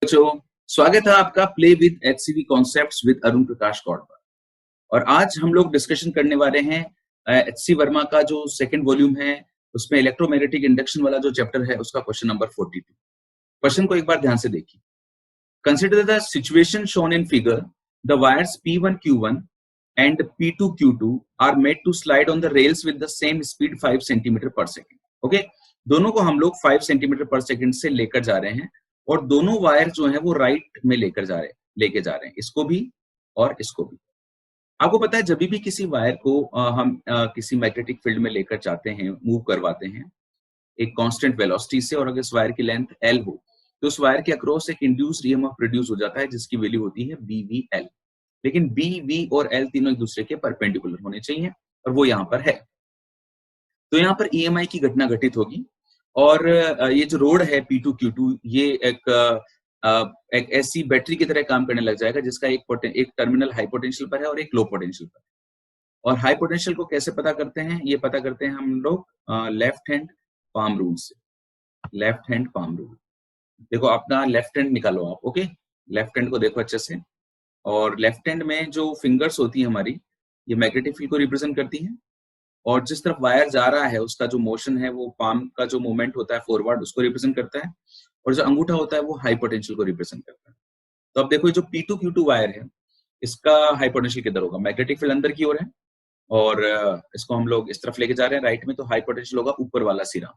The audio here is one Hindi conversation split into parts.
बच्चों, स्वागत है आपका play with HCV concepts with Arun Prakash Gaur पर। और आज हम लोग डिस्कशन करने वाले हैं एचसी वर्मा का जो सेकंड वॉल्यूम है, उसमें इलेक्ट्रोमैग्नेटिक इंडक्शन वाला जो चैप्टर है उसका क्वेश्चन नंबर 42। क्वेश्चन को एक बार ध्यान से देखिए। Consider the situation shown in figure, the wires P1Q1 and P2Q2 are made to slide on the rails with the same speed 5 cm per second. Okay, दोनों को हम लोग 5 cm per second से लेकर जा रहे हैं और दोनों वायर जो है वो राइट में लेके जा रहे हैं, इसको भी और इसको भी। आपको पता है जब भी किसी वायर को हम किसी मैग्नेटिक फील्ड में लेकर जाते हैं, मूव करवाते हैं एक कांस्टेंट वेलोसिटी से, और अगर इस वायर की लेंथ L हो तो उस वायर के अक्रॉस एक इंड्यूस्ड ईएमएफ प्रोड्यूस हो जाता है जिसकी वैल्यू होती है BVL। लेकिन B, V और L तीनों एक दूसरे के परपेंडिकुलर होने चाहिए और वो यहाँ पर है। तो यहाँ पर EMI की घटना घटित होगी और ये जो रोड है P2Q2 ये एक ऐसी बैटरी की तरह काम करने लग जाएगा जिसका एक टर्मिनल हाई पोटेंशियल पर है और एक लो पोटेंशियल पर है। और हाई पोटेंशियल को कैसे पता करते हैं? ये पता करते हैं हम लोग लेफ्ट हैंड पाम रूल से। लेफ्ट हैंड पाम रूल, देखो अपना लेफ्ट हैंड निकालो आप। ओके, लेफ्ट हैंड को देखो अच्छे से, और लेफ्ट हैंड में जो फिंगर्स होती है हमारी, ये मैग्नेटिक फील्ड को रिप्रेजेंट करती है, और जिस तरफ वायर जा रहा है उसका जो मोशन है वो पाम का जो मूवमेंट होता है फॉरवर्ड उसको रिप्रेजेंट करता है, और जो अंगूठा होता है वो हाई पोटेंशियल को रिप्रेजेंट करता है। तो अब देखो जो P2Q2 वायर है इसका हाई पोटेंशियल किधर होगा? मैग्नेटिक फील्ड अंदर की ओर है और इसको हम लोग इस तरफ लेके जा रहे हैं राइट में, तो हाई पोटेंशियल होगा ऊपर वाला सिरा।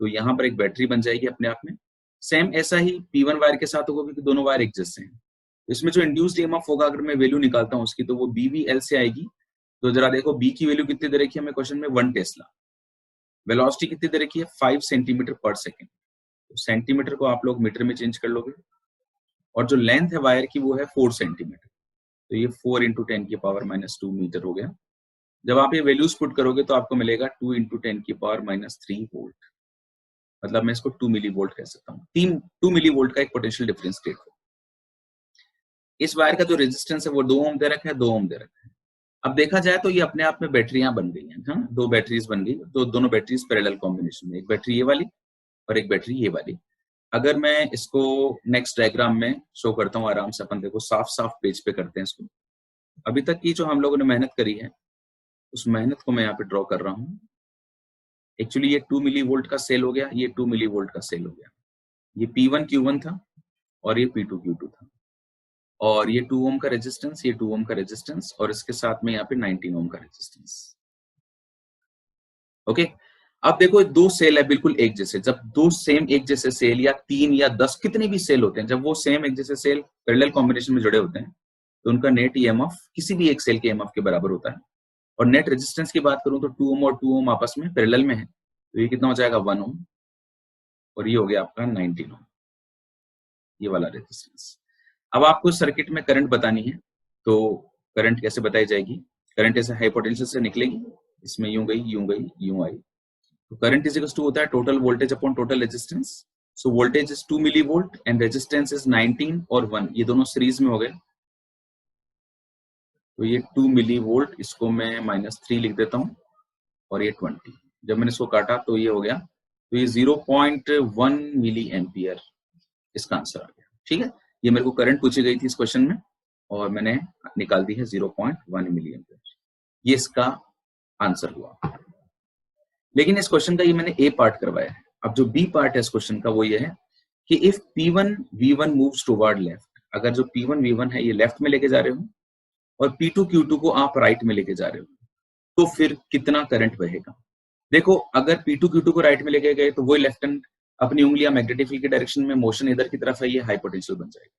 तो यहाँ पर एक बैटरी बन जाएगी अपने आप में। सेम ऐसा ही P1 वायर के साथ होगा क्योंकि दोनों वायर एक जैसे हैं। इसमें जो इंड्यूस्ड ईएमएफ होगा अगर मैं वैल्यू निकालता हूँ उसकी, तो वो BVL से आएगी। तो जरा देखो B की वैल्यू कितनी दे रखी है हमें क्वेश्चन में? 1 टेस्ला। वेलोसिटी कितनी दे रखी है? 5 सेंटीमीटर पर सेकेंड। तो सेंटीमीटर को आप लोग मीटर में चेंज कर लोगे, और जो लेंथ है वायर की वो है 4 सेंटीमीटर। तो ये 4 × 10⁻⁻2 मीटर हो गया। जब आप ये वैल्यूज पुट करोगे तो आपको मिलेगा 2 × 10⁻³ वोल्ट। मतलब मैं इसको 2 मिली वोल्ट कह सकता हूँ। 2 मिली वोल्ट का एक पोटेंशियल डिफरेंस क्रिएट हो। इस वायर का जो रेजिस्टेंस है वो 2 ओम दे रखा है, 2 ओम दे रखा है। अब देखा जाए तो ये अपने आप में बैटरियां बन गई हैं। हाँ, 2 बैटरीज बन गई, तो दोनों बैटरीज पैरेलल कॉम्बिनेशन में, एक बैटरी ये वाली और एक बैटरी ये वाली। अगर मैं इसको नेक्स्ट डायग्राम में शो करता हूँ आराम से, अपन देखो साफ साफ पेज पे करते हैं इसको। अभी तक की जो हम लोगों ने मेहनत करी है उस मेहनत को मैं यहाँ पे ड्रॉ कर रहा हूँ। एक्चुअली ये 2 मिली वोल्ट का सेल हो गया, ये 2 मिली वोल्ट का सेल हो गया। ये P1Q1 था और ये P2Q2 था, और ये 2 ओम का रेजिस्टेंस, ये 2 ओम का रेजिस्टेंस, और इसके साथ में यहाँ पे 19 ओम का रेजिस्टेंस। ओके, अब देखो 2 सेल है बिल्कुल एक जैसे। जब 2 सेम एक जैसे सेल या 3 या 10 कितने भी सेल होते हैं, जब वो सेम एक जैसे सेल पैरेलल कॉम्बिनेशन में जुड़े होते हैं तो उनका नेट ईएमएफ किसी भी एक सेल के ईएमएफ के बराबर होता है। और नेट रेजिस्टेंस की बात करूं तो 2 ओम और 2 ओम आपस में पैरेलल में है, तो ये कितना हो जाएगा? 1 ओम, और ये हो गया आपका 19 ओम, ये वाला रेजिस्टेंस। अब आपको सर्किट में करंट बतानी है, तो करंट कैसे बताई जाएगी? करंट ऐसे हाई पोटेंशियल से निकलेगी, इसमें यूं गई, यूं गई, यूं आई। तो करंट इज इक्वल टू होता है total voltage upon total resistance. So voltage is 2 milli volt and resistance is 19 और 1, ये दोनों सीरीज में हो गए। तो ये 2 मिली वोल्ट, इसको मैं -3 लिख देता हूँ, और ये 20। जब मैंने इसको काटा तो ये हो गया, तो ये 0.1 मिली एम्पियर इसका आंसर आ गया। ठीक है, ये मेरे को करंट पूछी गई थी इस क्वेश्चन में और मैंने निकाल दी है 0.1 मिली एम्पियर। ये इसका आंसर हुआ। लेकिन इस क्वेश्चन का ये मैंने ए पार्ट करवाया है। अब जो बी पार्ट है इस क्वेश्चन का वो ये है कि if P1V1 moves toward left, अगर जो P1V1 है ये लेफ्ट में लेके जा रहे हो और P2Q2 को आप राइट में लेके जा रहे हो, तो फिर कितना करंट बहेगा? देखो, अगर P2Q2 को राइट में लेके गए तो वही लेफ्ट हैंड अपनी उंगलियां मैग्नेटिक फील्ड की डायरेक्शन में, मोशन इधर की तरफ है, ये हाई पोटेंशियल बन जाएगा।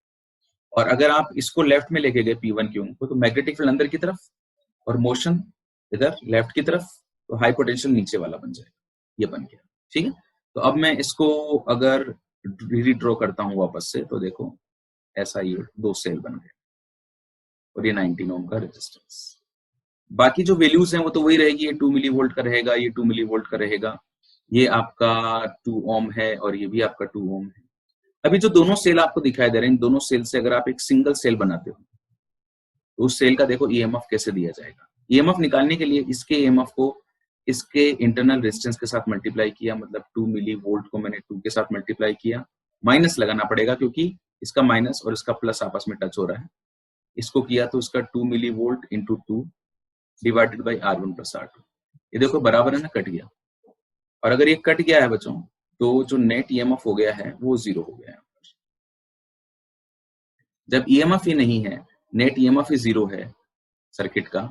और अगर आप इसको लेफ्ट में लेके गए P1Q1 को, तो मैग्नेटिक फील्ड अंदर की तरफ और मोशन इधर लेफ्ट की तरफ, तो हाई पोटेंशियल नीचे वाला बन जाएगा। ये बन गया। ठीक है, तो अब मैं इसको अगर रीड्रॉ करता हूं वापस से, तो देखो ऐसा ये 2 सेल बन गए और ये 19 ओम का रेजिस्टेंस। बाकी जो वैल्यूज हैं वो तो वही रहेगी, ये 2 मिली वोल्ट का रहेगा, ये 2 मिली वोल्ट का रहेगा, ये आपका 2 ओम है और ये भी आपका 2 ओम है। अभी जो दोनों सेल आपको दिखाई दे रहे हैं, इन दोनों सेल से अगर आप एक सिंगल सेल बनाते हो तो उस सेल का देखो ईएमएफ कैसे दिया जाएगा। ईएमएफ निकालने के लिए इसके ईएमएफ को इसके इंटरनल रेजिस्टेंस के साथ मल्टीप्लाई किया, मतलब 2 मिली वोल्ट को मैंने 2 के साथ मल्टीप्लाई किया, माइनस लगाना पड़ेगा क्योंकि इसका माइनस और इसका प्लस आपस में टच हो रहा है। इसको किया तो इसका 2 milli volt into 2 divided by R1 plus R2। ये देखो बराबर है ना, कट गया। और अगर ये कट गया है बच्चों तो जो नेट ईएमएफ हो गया है वो 0 हो गया है। जब ईएमएफ ही नहीं है, नेट ईएमएफ ही 0 है सर्किट का,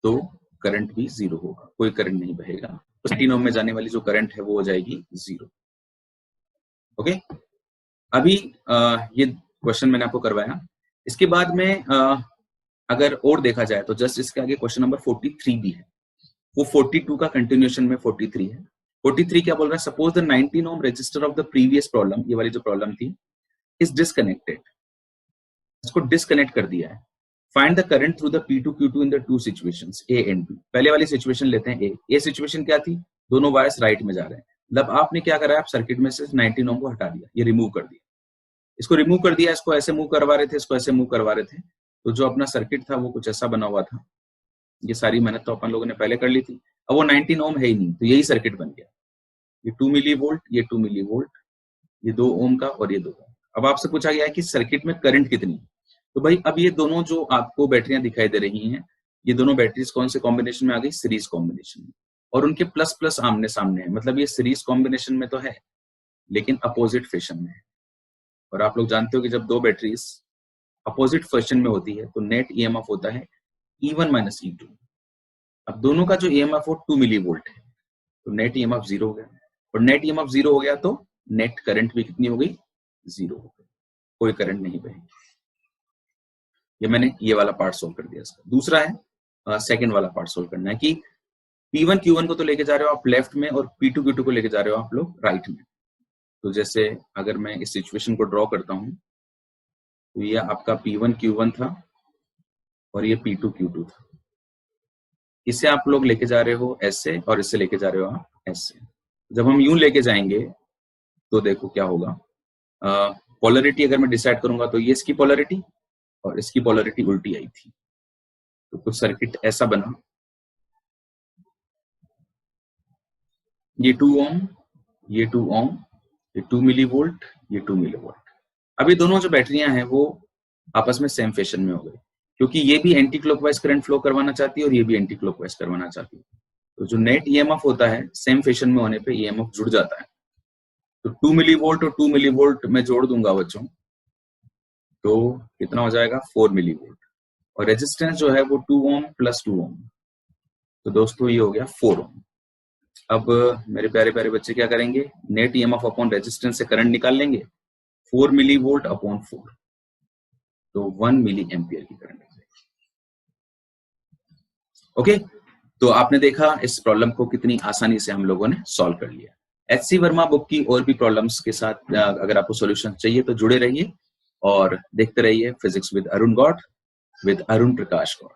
तो करंट भी 0 होगा, कोई करंट नहीं बहेगा। तो 19 ओम में जाने वाली जो करंट है वो हो जाएगी 0। ओके, अभी ये क्वेश्चन मैंने आपको करवाया। इसके बाद में अगर और देखा जाए तो जस्ट इसके आगे क्वेश्चन नंबर 43 भी है, वो 42 का कंटिन्यूएशन में 43 है। 43 क्या बोल रहा है? Suppose the 19 ohm resistor of the previous problem, ये वाली जो प्रॉब्लम थी, इज डिस्कनेक्टेड, इसको डिस्कनेक्ट कर दिया है। Find the current through the P2 Q2 in the two situations A and B। पहले वाली सिचुएशन लेते हैं A सिचुएशन क्या थी? दोनों वायर्स राइट में जा रहे हैं। मतलब आपने क्या करा है, आप सर्किट में से 19 ओम को हटा दिया, ये रिमूव कर दिया, इसको रिमूव कर दिया, इसको ऐसे मूव करवा रहे थे, इसको ऐसे मूव करवा रहे थे, तो जो अपना सर्किट था वो कुछ ऐसा बना हुआ था। ये सारी मेहनत तो अपन लोगों ने पहले कर ली थी। अब वो 19 ओम है ही नहीं, तो यही सर्किट बन गया। ये 2 मिली वोल्ट, ये 2 मिली वोल्ट, ये 2 ओम का और ये 2 ओम। अब आपसे पूछा गया है कि सर्किट में करंट कितनी, तो भाई अब ये दोनों जो आपको बैटरियां दिखाई दे रही हैं, ये दोनों बैटरीज कौन से कॉम्बिनेशन में आ गई? सीरीज कॉम्बिनेशन में। और उनके प्लस प्लस आमने सामने है, मतलब ये सीरीज कॉम्बिनेशन में तो है लेकिन अपोजिट फैशन में है। और आप लोग जानते हो कि जब दो बैटरीज अपोजिट फैशन में होती है तो नेट ईएमएफ होता है E1 माइनस E2। अब दोनों का जो ईएमएफ वो 2 मिली वोल्ट है, तो नेट ईएमएफ 0 हो गया। और नेट ईएमएफ 0 हो गया तो नेट करंट भी कितनी हो गई? 0 हो गई, कोई करंट नहीं बहेगी। ये मैंने ये वाला पार्ट सोल्व कर दिया। इसका दूसरा है सेकंड वाला पार्ट सोल्व करना है कि P1 Q1 को तो लेके जा रहे हो आप लेफ्ट में और P2 Q2 को लेके जा रहे हो आप लोग राइट में। तो जैसे अगर मैं इस सिचुएशन को ड्रॉ करता हूं तो ये आपका P1 Q1 था और ये P2 Q2 था। इसे आप लोग लेके जा रहे हो ऐसे और इसे लेके जा रहे हो आप ऐसे। जब हम यूं लेके जाएंगे तो देखो क्या होगा, पोलरिटी अगर मैं डिसाइड करूंगा तो ये इसकी पोलरिटी और इसकी पोलरिटी उल्टी आई थी, तो कुछ सर्किट ऐसा बना, ये 2 ओम, ये 2 ओम, ये 2 मिली वोल्ट, ये 2 मिली वोल्ट। अब ये दोनों जो बैटरियां हैं वो आपस में सेम फैशन में हो गई, क्योंकि ये भी एंटी क्लॉकवाइज करंट फ्लो करवाना चाहती है और ये भी एंटी क्लॉकवाइज करवाना चाहती है। तो जो नेट ईएमएफ होता है सेम फैशन में होने पे ईएमएफ जुड़ जाता है। तो 2 मिली वोल्ट और 2 मिली वोल्ट मैं जोड़ दूंगा बच्चों, तो कितना हो जाएगा? 4 मिली वोल्ट। और रेजिस्टेंस जो है वो 2 ओम प्लस 2 ओम, तो दोस्तों ये हो गया 4 ओम। अब मेरे प्यारे प्यारे बच्चे क्या करेंगे? नेट ईएमएफ अपॉन रेजिस्टेंस से करंट निकाल लेंगे, 4 मिली वोल्ट अपॉन 4, तो 1 मिली एम्पियर की करंट। ओके, तो आपने देखा इस प्रॉब्लम को कितनी आसानी से हम लोगों ने सॉल्व कर लिया। एचसी वर्मा बुक की और भी प्रॉब्लम्स के साथ अगर आपको सॉल्यूशन चाहिए तो जुड़े रहिए और देखते रहिए physics with Arun Gaur, with Arun Prakash Gaur.